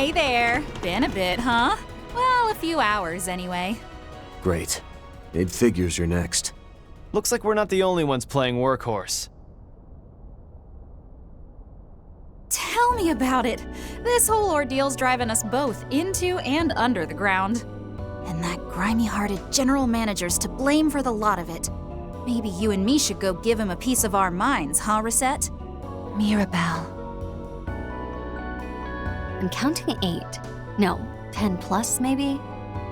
Hey there. Been a bit, huh? Well, a few hours anyway. Great. It figures you're next. Looks like we're not the only ones playing workhorse. Tell me about it. This whole ordeal's driving us both into and under the ground. And that grimy-hearted general manager's to blame for the lot of it. Maybe you and me should go give him a piece of our minds, huh, Risette? Mirabel. I'm counting 8. No, 10 plus maybe?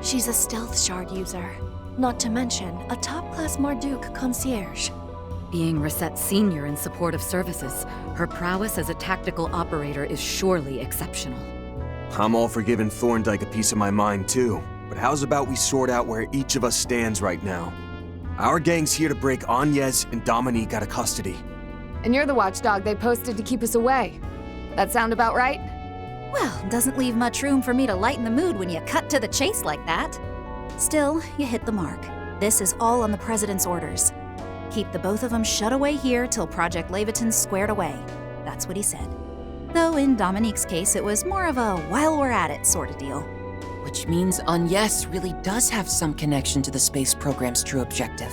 She's a stealth shard user. Not to mention, a top-class Marduk concierge. Being Risette Senior in supportive services, her prowess as a tactical operator is surely exceptional. I'm all for giving Thorndyke a piece of my mind too, but how's about we sort out where each of us stands right now? Our gang's here to break Agnes and Dominique out of custody. And you're the watchdog they posted to keep us away. That sound about right? Well, doesn't leave much room for me to lighten the mood when you cut to the chase like that. Still, you hit the mark. This is all on the President's orders. Keep the both of them shut away here till Project Leviton's squared away. That's what he said. Though in Dominique's case, it was more of a while we're at it sort of deal. Which means Agnes really does have some connection to the space program's true objective.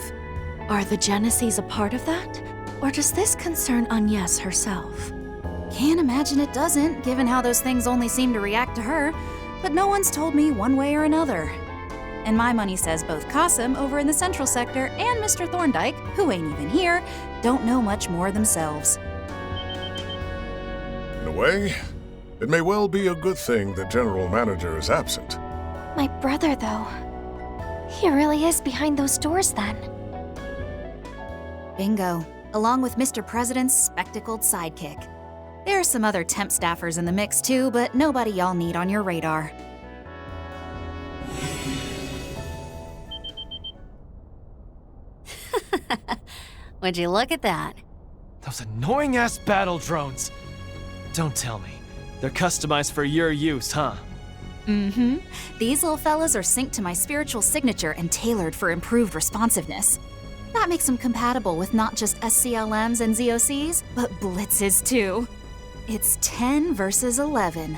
Are the Genesees a part of that? Or does this concern Agnes herself? Can't imagine it doesn't, given how those things only seem to react to her, but no one's told me one way or another. And my money says both Qasim over in the Central Sector and Mr. Thorndyke, who ain't even here, don't know much more themselves. In a way, it may well be a good thing the General Manager is absent. My brother, though. He really is behind those doors, then. Bingo. Along with Mr. President's spectacled sidekick. There are some other temp staffers in the mix too, but nobody y'all need on your radar. Would you look at that? Those annoying-ass battle drones. Don't tell me. They're customized for your use, huh? Mm-hmm. These little fellas are synced to my spiritual signature and tailored for improved responsiveness. That makes them compatible with not just SCLMs and ZOCs, but blitzes too. It's 10 versus 11.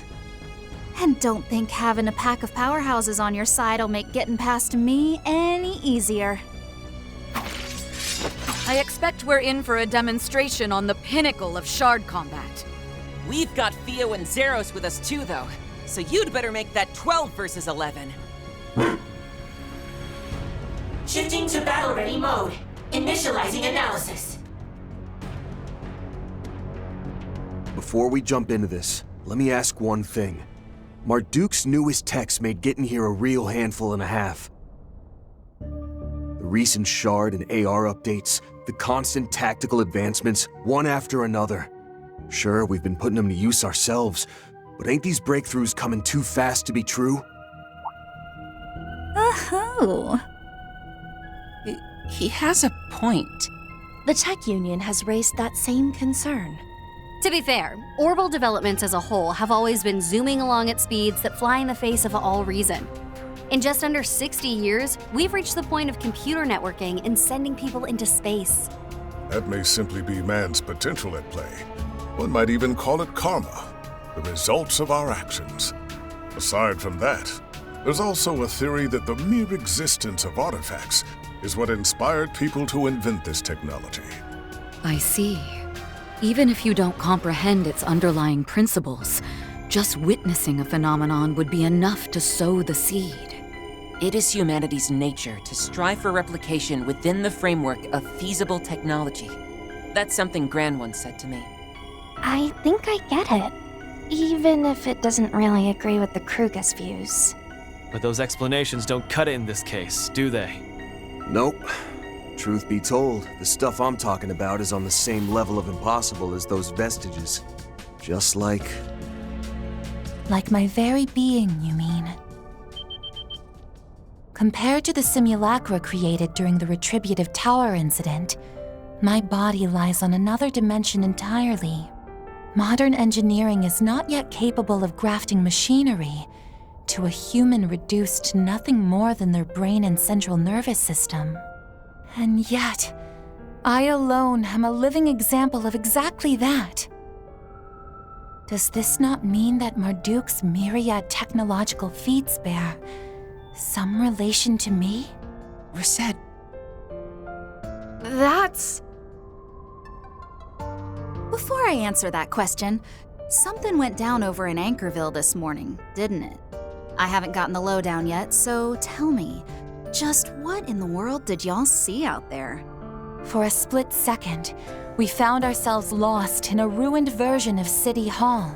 And don't think having a pack of powerhouses on your side will make getting past me any easier. I expect we're in for a demonstration on the pinnacle of shard combat. We've got Theo and Zeros with us too, though, so you'd better make that 12 versus 11. Shifting to battle-ready mode. Initializing analysis. Before we jump into this, let me ask one thing. Marduk's newest techs made getting here a real handful and a half. The recent shard and AR updates, the constant tactical advancements, one after another. Sure, we've been putting them to use ourselves, but ain't these breakthroughs coming too fast to be true? Oh. He has a point. The Tech Union has raised that same concern. To be fair, Orbal developments as a whole have always been zooming along at speeds that fly in the face of all reason. In just under 60 years, we've reached the point of computer networking and sending people into space. That may simply be man's potential at play. One might even call it karma, the results of our actions. Aside from that, there's also a theory that the mere existence of artifacts is what inspired people to invent this technology. I see. Even if you don't comprehend its underlying principles, just witnessing a phenomenon would be enough to sow the seed. It is humanity's nature to strive for replication within the framework of feasible technology. That's something Gran once said to me. I think I get it. Even if it doesn't really agree with the Krugus views. But those explanations don't cut it in this case, do they? Nope. Truth be told, the stuff I'm talking about is on the same level of impossible as those vestiges. Just like... Like my very being, you mean? Compared to the simulacra created during the Retributive Tower incident, my body lies on another dimension entirely. Modern engineering is not yet capable of grafting machinery to a human reduced to nothing more than their brain and central nervous system. And yet, I alone am a living example of exactly that. Does this not mean that Marduk's myriad technological feats bear some relation to me? Risette, That's... Before I answer that question, something went down over in Anchorville this morning, didn't it? I haven't gotten the lowdown yet, so tell me, just what in the world did y'all see out there? For a split second, we found ourselves lost in a ruined version of City Hall.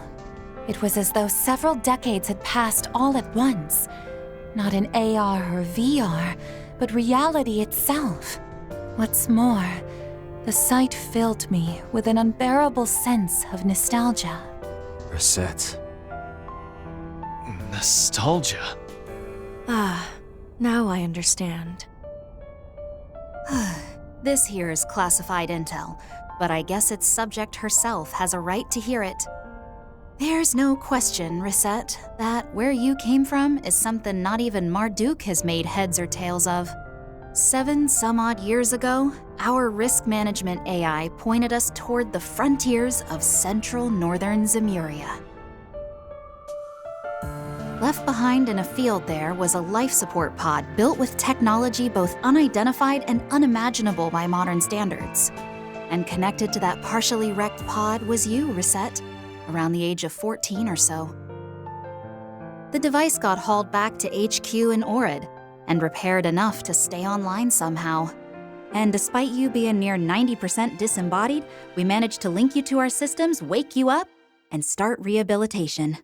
It was as though several decades had passed all at once. Not in AR or VR, but reality itself. What's more, the sight filled me with an unbearable sense of nostalgia. Risette. Nostalgia? Ah, now I understand. This here is classified intel, but I guess its subject herself has a right to hear it. There's no question, Risette, that where you came from is something not even Marduk has made heads or tails of. 7 some odd years ago, our risk management AI pointed us toward the frontiers of central northern Zemuria. Left behind in a field there was a life support pod built with technology both unidentified and unimaginable by modern standards. And connected to that partially wrecked pod was you, Risette, around the age of 14 or so. The device got hauled back to HQ in Orid and repaired enough to stay online somehow. And despite you being near 90% disembodied, we managed to link you to our systems, wake you up, and start rehabilitation.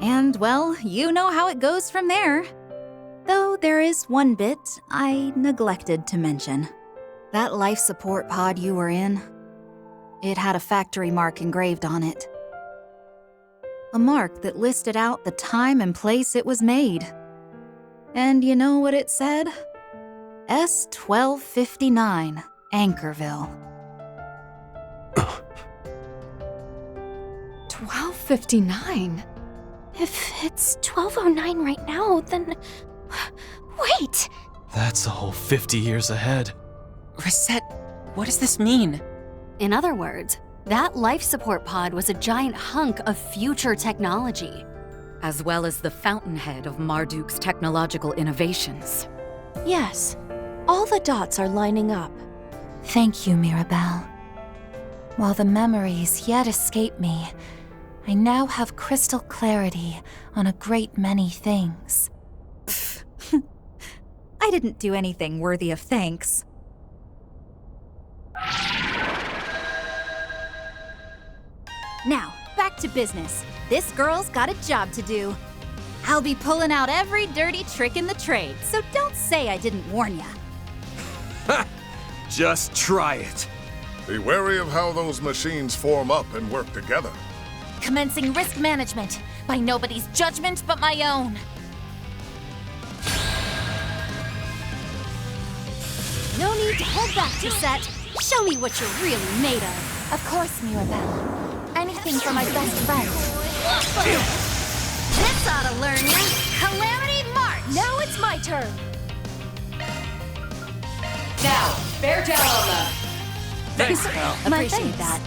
And, well, you know how it goes from there. Though there is one bit I neglected to mention. That life support pod you were in, it had a factory mark engraved on it. A mark that listed out the time and place it was made. And you know what it said? S1259, Anchorville. 1259? If it's 1209 right now, then... Wait! That's a whole 50 years ahead. Risette, what does this mean? In other words, that life support pod was a giant hunk of future technology, as well as the fountainhead of Marduk's technological innovations. Yes, all the dots are lining up. Thank you, Mirabel. While the memories yet escape me, I now have crystal clarity on a great many things. I didn't do anything worthy of thanks. Now, back to business. This girl's got a job to do. I'll be pulling out every dirty trick in the trade, so don't say I didn't warn ya. Just try it. Be wary of how those machines form up and work together. Commencing risk management, by nobody's judgment but my own. No need to hold back, Risette. Show me what you're really made of. Of course, Mirabel. Anything for my best friend. This ought to learn ya. Calamity March! Now it's my turn! Now, bear down on them. Thanks, pal. Appreciate that.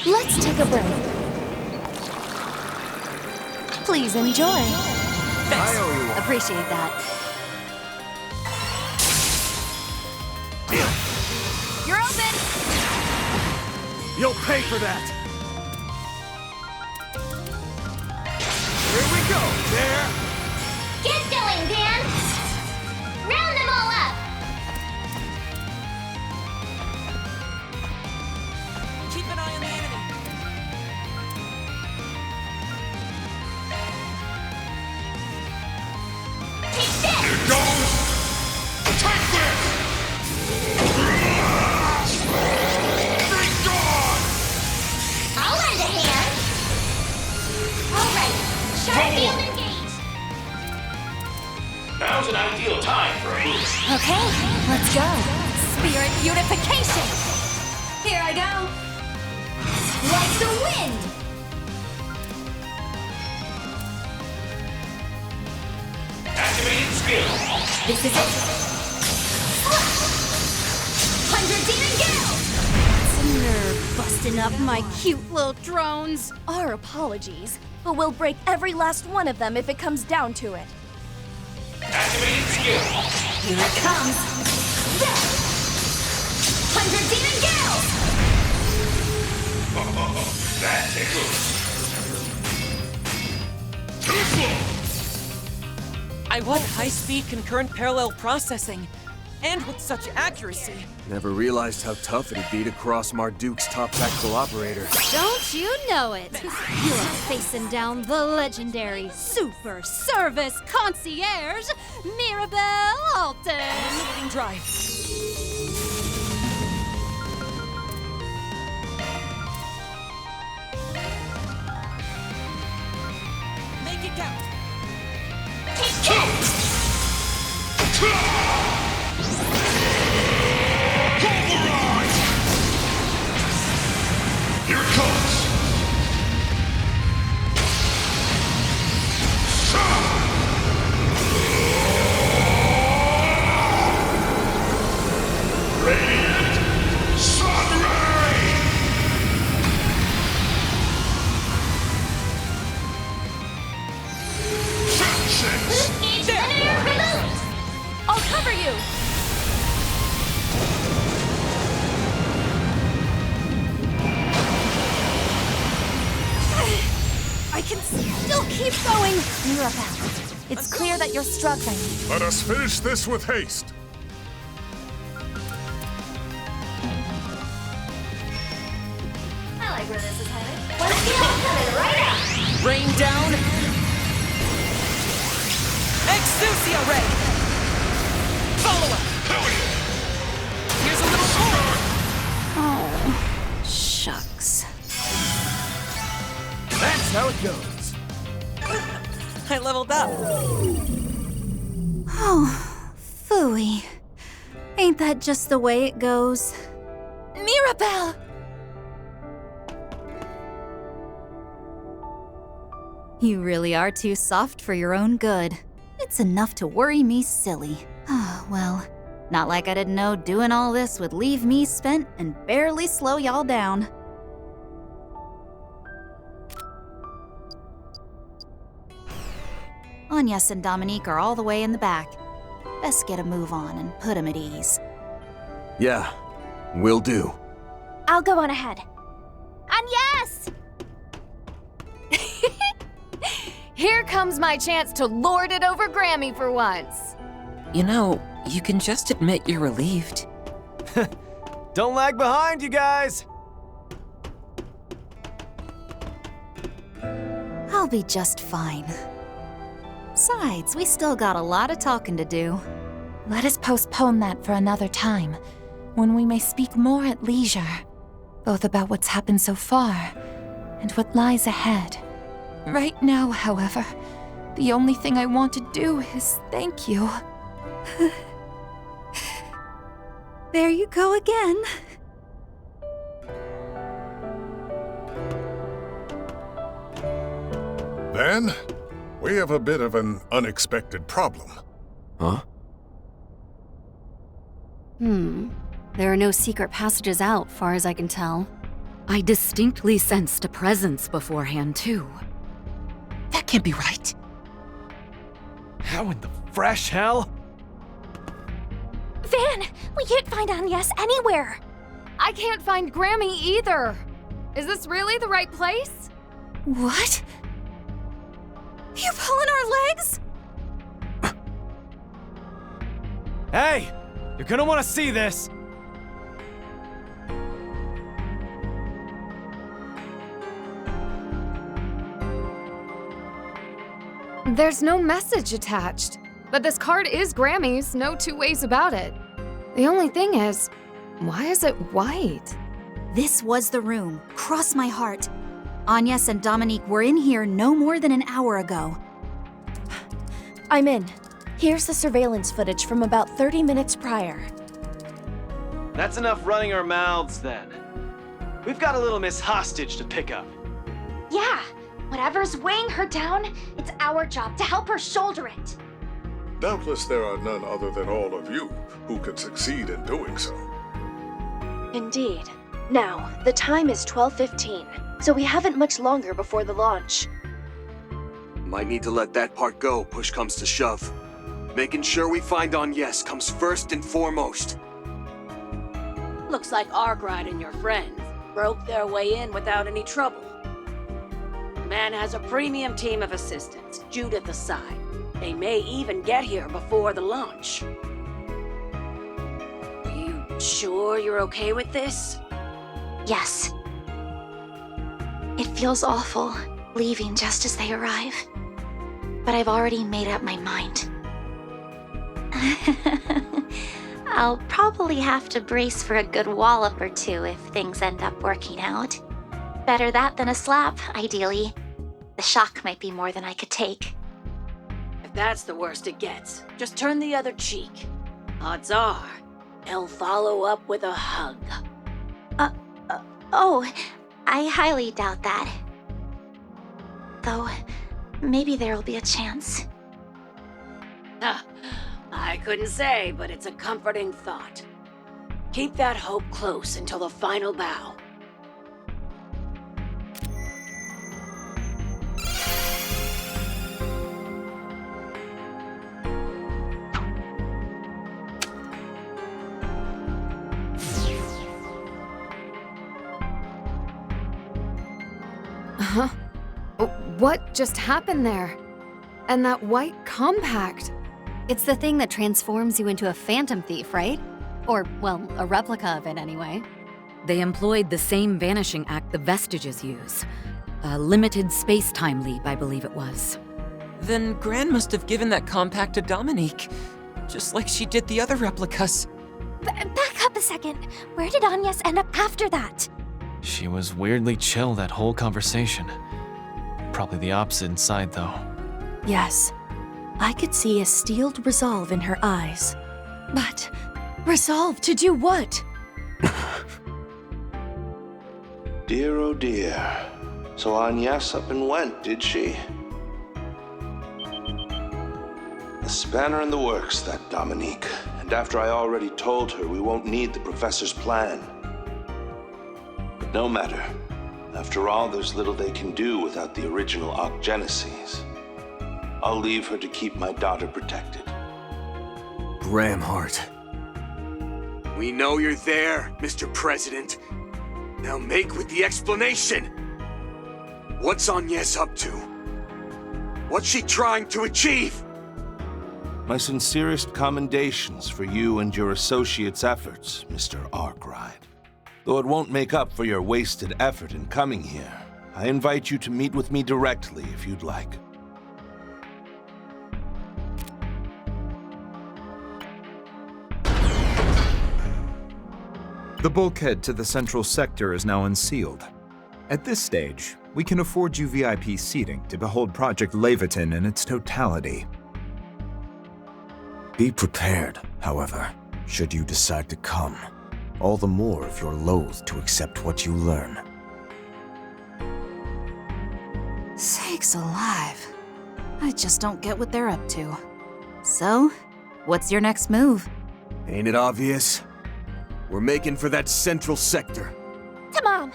Let's take a break. Please enjoy. I owe you one. Appreciate that. You're open! You'll pay for that! Here we go, there! Get going, Dan! Round them all up! Keep an eye on the enemy. Take this! Here goes! Take this! Be gone! I'll lend a hand! Alright, sharp field engaged! Now's an ideal time for a boost. Okay, let's go. Spirit unification! Here I go. Like the wind! Activating skill. This is it. 100 demon gale! It's a nerve-busting Listen up, my cute little drones. Our apologies, but we'll break every last one of them if it comes down to it. Activating skill. Here it comes. 100 demon gales! That tickles. I want high-speed concurrent parallel processing, and with such accuracy. Never realized how tough it'd be to cross Marduk's top tactical operator. Don't you know it? You're facing down the legendary Super Service Concierge, Mirabel Alton. Initiating drive. Make it count. Here it comes. Radiant Sunray! Fences! I'll cover you! I can still keep going. Mirabel, it's clear that you're struggling. Let us finish this with haste. I like where this is headed. Let's see how it's coming right up! Rain down. Exousia ray. Follow up. Here's a little more. Oh, shucks. That's how it goes. I leveled up. Oh, phooey. Ain't that just the way it goes? Mirabel! You really are too soft for your own good. It's enough to worry me silly. Well, not like I didn't know doing all this would leave me spent and barely slow y'all down. Agnes and Dominique are all the way in the back. Best get a move on and put 'em at ease. Yeah, will do. I'll go on ahead. And yes! Here comes my chance to lord it over Grammy for once. You know, you can just admit you're relieved. Don't lag behind, you guys! I'll be just fine. Besides, we still got a lot of talking to do. Let us postpone that for another time, when we may speak more at leisure, both about what's happened so far and what lies ahead. Right now, however, the only thing I want to do is thank you. There you go again. Then, we have a bit of an unexpected problem. Huh? There are no secret passages out, far as I can tell. I distinctly sensed a presence beforehand, too. That can't be right. How in the fresh hell? Van, we can't find Agnes anywhere. I can't find Grammy either. Is this really the right place? What? You pulling our legs? Hey! You're gonna want to see this! There's no message attached. But this card is Grammy's, no two ways about it. The only thing is, why is it white? This was the room. Cross my heart. Agnes and Dominique were in here no more than an hour ago. I'm in. Here's the surveillance footage from about 30 minutes prior. That's enough running our mouths, then. We've got a little Miss Hostage to pick up. Yeah, whatever's weighing her down, it's our job to help her shoulder it. Doubtless there are none other than all of you who could succeed in doing so. Indeed. Now, the time is 12:15, so we haven't much longer before the launch. Might need to let that part go, push comes to shove. Making sure we find Agnes comes first and foremost. Looks like Arkwright and your friends broke their way in without any trouble. The man has a premium team of assistants, Judith aside. They may even get here before the launch. Are you sure you're okay with this? Yes. It feels awful, leaving just as they arrive. But I've already made up my mind. I'll probably have to brace for a good wallop or two if things end up working out. Better that than a slap, ideally. The shock might be more than I could take. If that's the worst it gets, just turn the other cheek. Odds are, they'll follow up with a hug. Oh, I highly doubt that. Though, maybe there'll be a chance. I couldn't say, but it's a comforting thought. Keep that hope close until the final bow. Huh? What just happened there? And that white compact? It's the thing that transforms you into a phantom thief, right? Or, well, a replica of it anyway. They employed the same vanishing act the Vestiges use. A limited space-time leap, I believe it was. Then Gran must have given that compact to Dominique, just like she did the other replicas. Back up a second. Where did Agnes end up after that? She was weirdly chill that whole conversation. Probably the opposite inside, though. Yes. I could see a steeled resolve in her eyes. But resolve to do what? Dear, oh dear. So Agnes up and went, did she? A spanner in the works, that Dominique. And after I already told her we won't need the professor's plan. But no matter. After all, there's little they can do without the original Ocgenesis. I'll leave her to keep my daughter protected. Gramheart. We know you're there, Mr. President. Now make with the explanation. What's Agnes up to? What's she trying to achieve? My sincerest commendations for you and your associates' efforts, Mr. Arkwright. Though it won't make up for your wasted effort in coming here, I invite you to meet with me directly if you'd like. The bulkhead to the central sector is now unsealed. At this stage, we can afford you VIP seating to behold Project Leviathan in its totality. Be prepared, however, should you decide to come. All the more if you're loath to accept what you learn. Sakes alive. I just don't get what they're up to. So, what's your next move? Ain't it obvious? We're making for that central sector. To Mom!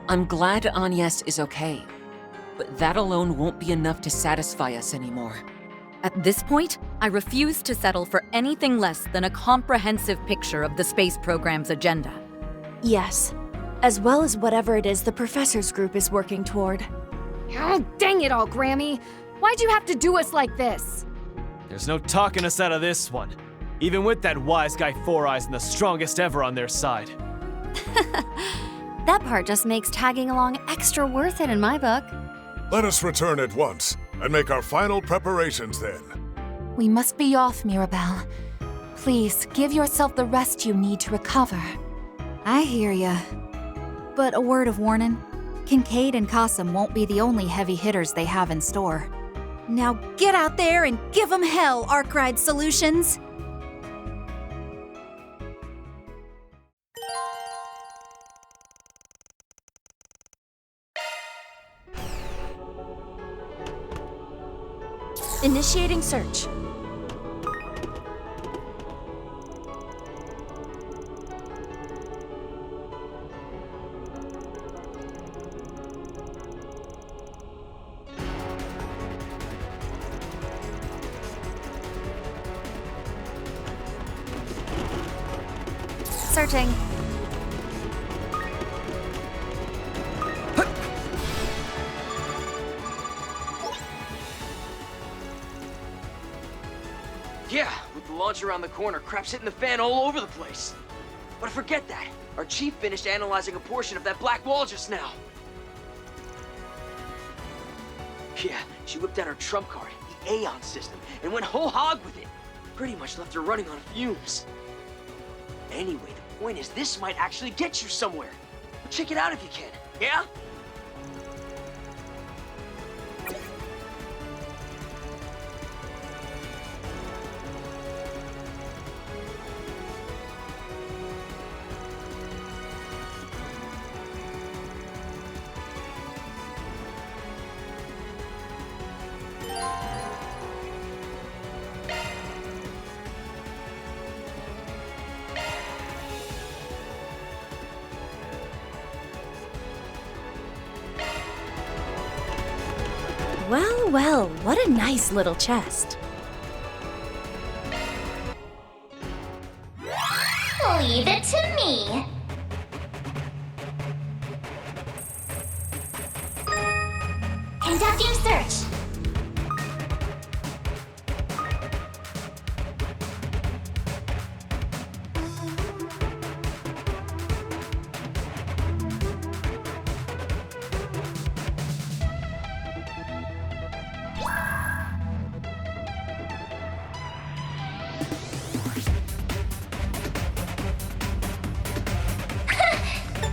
I'm glad Agnes is okay, but that alone won't be enough to satisfy us anymore. At this point, I refuse to settle for anything less than a comprehensive picture of the space program's agenda. Yes. As well as whatever it is the professor's group is working toward. Oh, dang it all, Grammy! Why'd you have to do us like this? There's no talking us out of this one. Even with that wise guy Four Eyes and the strongest ever on their side. That part just makes tagging along extra worth it in my book. Let us return at once and make our final preparations then. We must be off, Mirabel. Please, give yourself the rest you need to recover. I hear ya. But a word of warning. Kincaid and Qasim won't be the only heavy hitters they have in store. Now get out there and give them hell, Arkwright Solutions! Initiating search. Searching. Yeah, with the launch around the corner, crap's hitting the fan all over the place. But forget that. Our chief finished analyzing a portion of that black wall just now. Yeah, she whipped out her trump card, the Aeon system, and went whole hog with it. Pretty much left her running on fumes. Anyway, the point is this might actually get you somewhere. But check it out if you can, yeah? Well, well, what a nice little chest. Leave it to me. Conducting search.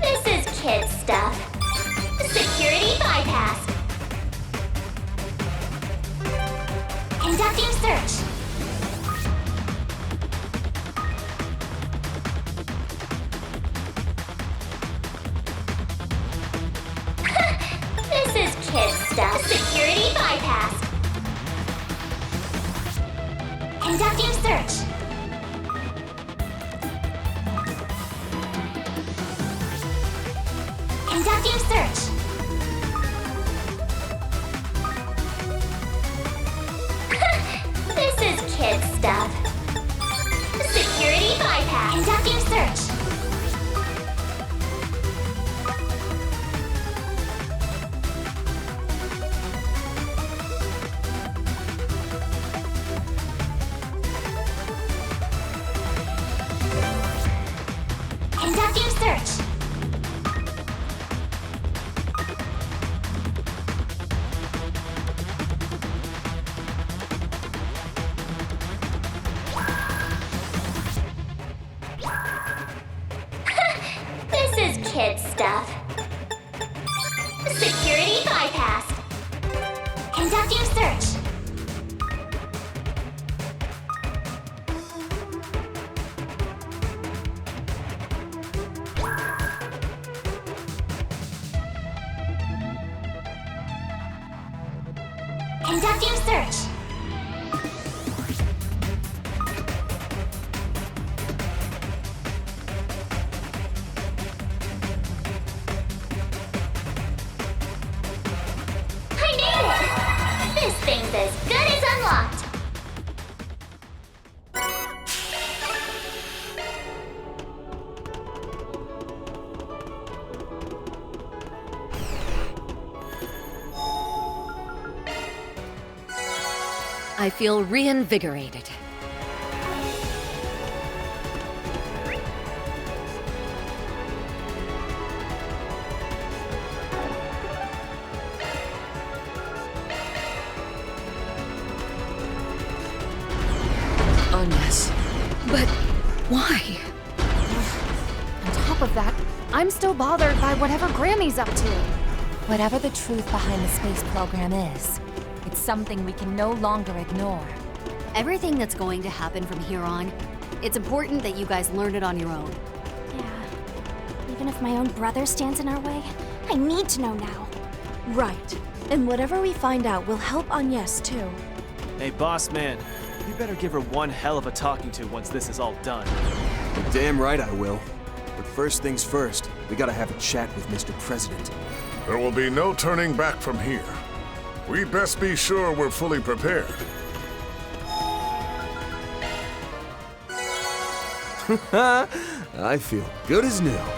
This is kid stuff. Security bypass. Conducting search. This is kid stuff. Security bypass. Conducting search. Conducting search. This is kid stuff. Security bypass. Conducting search. Conducting search. This is kid stuff. Security bypass. Conducting search. Conducting search. I made it! This thing's as good as unlocked. I feel reinvigorated. Oh, yes. But why? On top of that, I'm still bothered by whatever Grammy's up to. Whatever the truth behind the space program is, it's something we can no longer ignore. Everything that's going to happen from here on, it's important that you guys learn it on your own. Yeah. Even if my own brother stands in our way, I need to know now. Right. And whatever we find out will help Agnes too. Hey, boss man, you better give her one hell of a talking to once this is all done. Damn right I will. But first things first, we gotta have a chat with Mr. President. There will be no turning back from here. We'd best be sure we're fully prepared. I feel good as new.